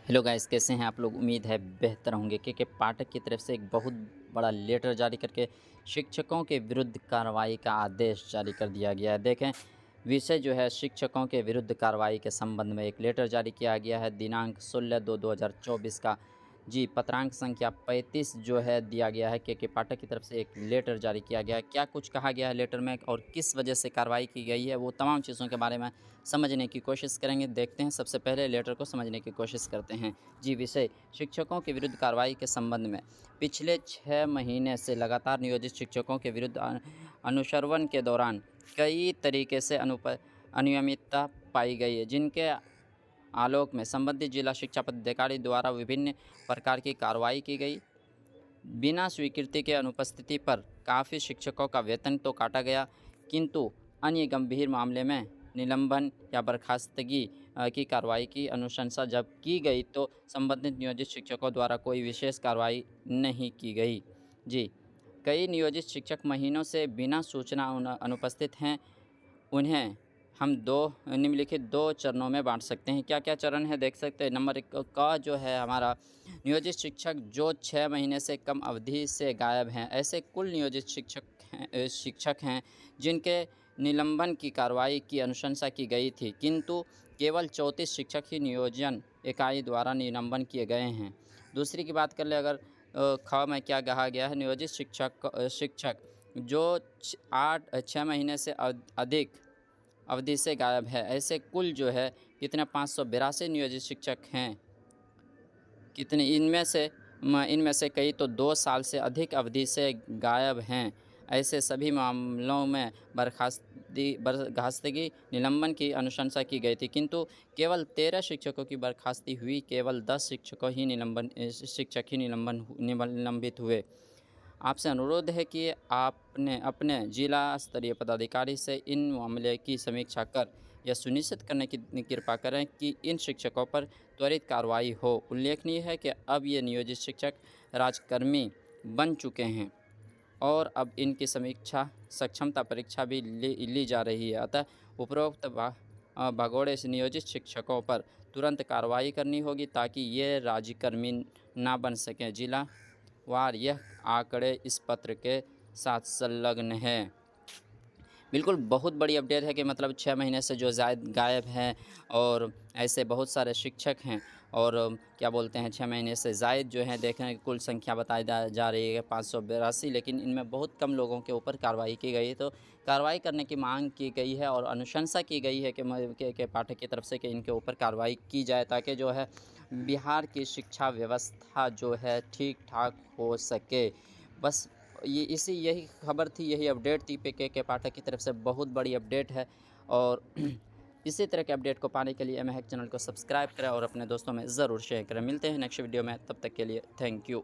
Hello guys, कैसे हैं आप लोग। उम्मीद है बेहतर होंगे। के पाठक की तरफ से एक बहुत बड़ा लेटर जारी करके शिक्षकों के विरुद्ध कार्रवाई का आदेश जारी कर दिया गया है। देखें, विषय जो है शिक्षकों के विरुद्ध कार्रवाई के संबंध में एक लेटर जारी किया गया है दिनांक 16/2/2024 का। जी, पत्रांक संख्या 35 जो है दिया गया है। के पाठक की तरफ से एक लेटर जारी किया गया है। क्या कुछ कहा गया है लेटर में और किस वजह से कार्रवाई की गई है, वो तमाम चीज़ों के बारे में समझने की कोशिश करेंगे। देखते हैं, सबसे पहले लेटर को समझने की कोशिश करते हैं। जी, विषय शिक्षकों के विरुद्ध कार्रवाई के संबंध में पिछले 6 महीने से लगातार नियोजित शिक्षकों के विरुद्ध अनुश्रवण के दौरान कई तरीके से अनियमितता पाई गई है, जिनके आलोक में संबंधित जिला शिक्षा पदाधिकारी द्वारा विभिन्न प्रकार की कार्रवाई की गई। बिना स्वीकृति के अनुपस्थिति पर काफ़ी शिक्षकों का वेतन तो काटा गया, किंतु अन्य गंभीर मामले में निलंबन या बर्खास्तगी की कार्रवाई की अनुशंसा जब की गई तो संबंधित नियोजित शिक्षकों द्वारा कोई विशेष कार्रवाई नहीं की गई। जी, कई नियोजित शिक्षक महीनों से बिना सूचना अनुपस्थित हैं। उन्हें हम निम्नलिखित 2 चरणों में बाँट सकते हैं। क्या-क्या चरण है देख सकते हैं। नंबर 1 का जो है हमारा नियोजित शिक्षक जो 6 महीने से कम अवधि से गायब हैं। ऐसे कुल नियोजित शिक्षक हैं जिनके निलंबन की कार्रवाई की अनुशंसा की गई थी, किंतु केवल 34 शिक्षक ही नियोजन इकाई द्वारा निलंबन किए गए हैं। दूसरी की बात कर लें अगर ख में क्या कहा गया है, नियोजित शिक्षक जो 6 महीने से अधिक अवधि से गायब है। ऐसे कुल जो है कितने 582 नियोजित शिक्षक हैं। कितने इनमें से कई तो 2 साल से अधिक अवधि से गायब हैं। ऐसे सभी मामलों में बर्खास्तगी निलंबन की अनुशंसा की गई थी, किंतु केवल 13 शिक्षकों की बर्खास्ती हुई। केवल 10 शिक्षक ही निलंबित हुए। आपसे अनुरोध है कि आपने अपने जिला स्तरीय पदाधिकारी से इन मामले की समीक्षा कर यह सुनिश्चित करने की कृपा करें कि इन शिक्षकों पर त्वरित कार्रवाई हो। उल्लेखनीय है कि अब ये नियोजित शिक्षक राजकर्मी बन चुके हैं और अब इनकी समीक्षा सक्षमता परीक्षा भी ली जा रही है। अतः उपरोक्त भगोड़े से नियोजित शिक्षकों पर तुरंत कार्रवाई करनी होगी ताकि ये राज्यकर्मी ना बन सकें। जिला वार यह आंकड़े इस पत्र के साथ संलग्न हैं। बिल्कुल, बहुत बड़ी अपडेट है कि मतलब 6 महीने से जो गायब हैं और ऐसे बहुत सारे शिक्षक हैं और क्या बोलते हैं 6 महीने से ज़ायद जो हैं, देखें कुल संख्या बताई जा रही है 582, लेकिन इनमें बहुत कम लोगों के ऊपर कार्रवाई की गई है। तो कार्रवाई करने की मांग की गई है और अनुशंसा की गई है कि पाठक की तरफ से कि इनके ऊपर कार्रवाई की जाए ताकि जो है बिहार की शिक्षा व्यवस्था जो है ठीक-ठाक हो सके। बस यही खबर थी, यही अपडेट थी। के पाठक की तरफ से बहुत बड़ी अपडेट है और इसी तरह के अपडेट को पाने के लिए महक चैनल को सब्सक्राइब करें और अपने दोस्तों में ज़रूर शेयर करें। मिलते हैं नेक्स्ट वीडियो में, तब तक के लिए थैंक यू।